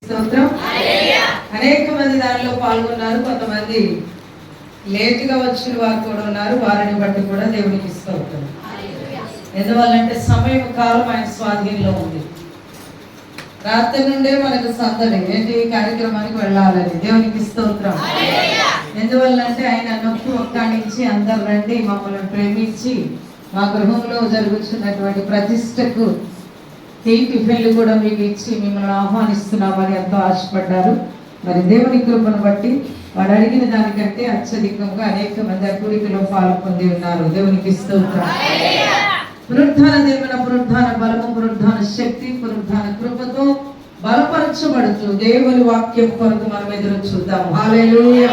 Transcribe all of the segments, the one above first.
స్తోత్రం. అనేక మంది దానిలో పాల్గొన్నారు. కొంతమంది లేటుగా వచ్చిన వారు కూడా ఉన్నారు. వారిని బట్టి కూడా దేవునికి స్తోత్రం. ఎందువల్లంటే సమయం కాలం ఆయన స్వాధీనంలో ఉంది. రాత్రి నుండే మనకు సందడి ఏంటి కార్యక్రమానికి వెళ్ళాలని. దేవునికి స్తోత్రం. ఎందువల్లంటే ఆయన నొప్పి ఒక్కాడించి అందరు రండి మమ్మల్ని ప్రేమించి మా గృహంలో జరుగుతున్నటువంటి ప్రతిష్టకు టిఫిన్లు కూడా మీకు ఇచ్చి మిమ్మల్ని ఆహ్వానిస్తున్నామని ఎంతో ఆశపడ్డారు. మరి దేవుని కృపను బట్టి వాడు అడిగిన దానికంటే అత్యధికంగా అనేక మంది ఆ కూడికలో పాల్పొంది ఉన్నారు. దేవునికి స్తోత్రం. పునరుద్ధాన దేవుని పునరుద్ధాన బలము, పునరుద్ధాన శక్తి, పునరుద్ధాన కృపతో బలపరచబడుతూ దేవుని వాక్యం కొరకు మనం ఎదురు చూద్దాం. హల్లెలూయా.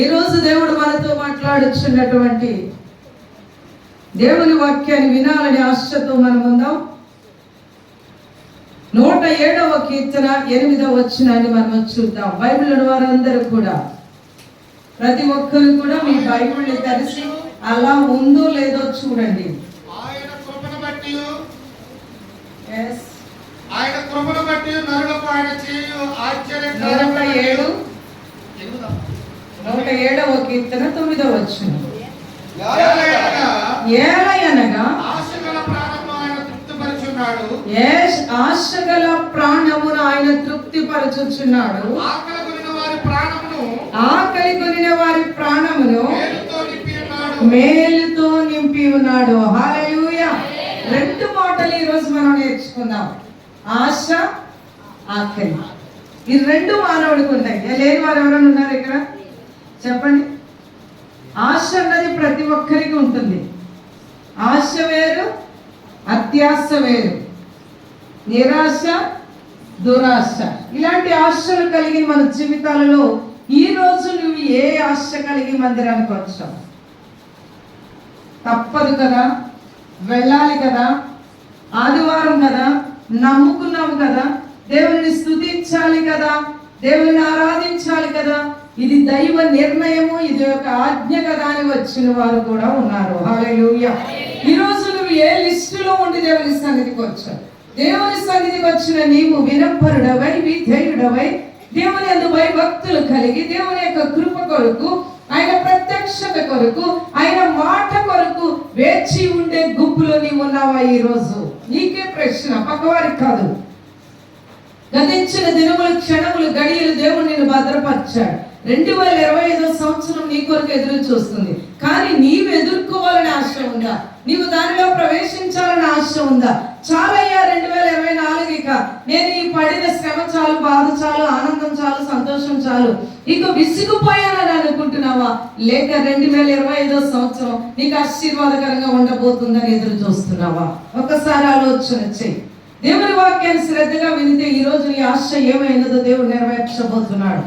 ఈ రోజు దేవుడు మనతో మాట్లాడుచున్నటువంటి దేవుని వాక్యాన్ని వినాలని ఆశతో మనం ఉందాం. 107వ కీర్తన 8వ వచనాన్ని మనం చూద్దాం. బైబిల్ వారందరూ కూడా ప్రతి ఒక్కరు కూడా మీ బైబిల్ని తెరిచి అలా ఉందో లేదో చూడండి. ఆయన కృపను బట్టి నరులకు ఆయన చేయు ఆశ్చర్యకరమైన 107వ కీర్తన 9వ వచనం. ఏలయనగా ఆశగల ప్రాణమును ఆయన తృప్తిపరచుచున్నాడు. ఆకలి కొనిన వారి ప్రాణమును మేలుతో నింపి ఉన్నాడు. హల్లెలూయా. రెండు మాటలు ఈ రోజు మనం నేర్చుకుందాం. ఆశ, ఆకలి. ఈ రెండు మానవుడికి ఉంటాయి. లేని వారు ఎవరైనా ఉన్నారు ఇక్కడ? చెప్పండి. ఆశ అన్నది ప్రతి ఒక్కరికి ఉంటుంది. ఆశ వేరు, అత్యాశ వేరు, నిరాశ, దురాశ. ఇలాంటి ఆశలు కలిగి మన జీవితాలలో ఈ రోజు నువ్వు ఏ ఆశ కలిగి మందిరానికి వచ్చావు? తప్పదు కదా, వెళ్ళాలి కదా, ఆదివారం కదా, నమ్ముకున్నావు కదా, దేవుని స్తుతించాలి కదా, దేవుని ఆరాధించాలి కదా, ఇది దైవ నిర్ణయము, ఇది ఒక ఆజ్ఞ కదా అని వచ్చిన వారు కూడా ఉన్నారు. హల్లెలూయా. ఈ రోజు నువ్వు ఏ లిస్టులో ఉండి దేవుని సన్నిధికి వచ్చావు? దేవుని సన్నిధికి వచ్చిన నీవు వినపరుడవై, విధేయుడవై, దేవుని యందు భయభక్తులు కలిగి, దేవుని యొక్క కృప కొరకు, ఆయన ప్రత్యక్షత కొరకు, ఆయన మాట కొరకు వేచి ఉండే గుంపులో నీవు ఉన్నావా? ఈ రోజు నీకే ప్రశ్న, పక్కవారికి కాదు. గతించిన దినములు, క్షణములు, గడియలు దేవుడు నిన్ను భద్రపరిచాడు. 2025వ సంవత్సరం నీ కొరకు ఎదురు చూస్తుంది. కానీ నీవు ఎదుర్కోవాలని ఆశ ఉందా? నీవు దానిలో ప్రవేశించాలని ఆశ ఉందా? చాలయ్యా 2024 ఇక నేను ఈ పడిన శ్రమ చాలు, బాధ చాలు, ఆనందం చాలు, సంతోషం చాలు, ఇక విసిగిపోయానని అనుకుంటున్నావా? లేక 2025వ సంవత్సరం నీకు ఆశీర్వాదకరంగా ఉండబోతుందని ఎదురు చూస్తున్నావా? ఒకసారి ఆలోచన చెయ్యి. దేవుని వాక్యాన్ని శ్రద్ధగా వినితే ఈ రోజు నీ ఆశ ఏమైనదో దేవుడు నెరవేర్చబోతున్నాడు.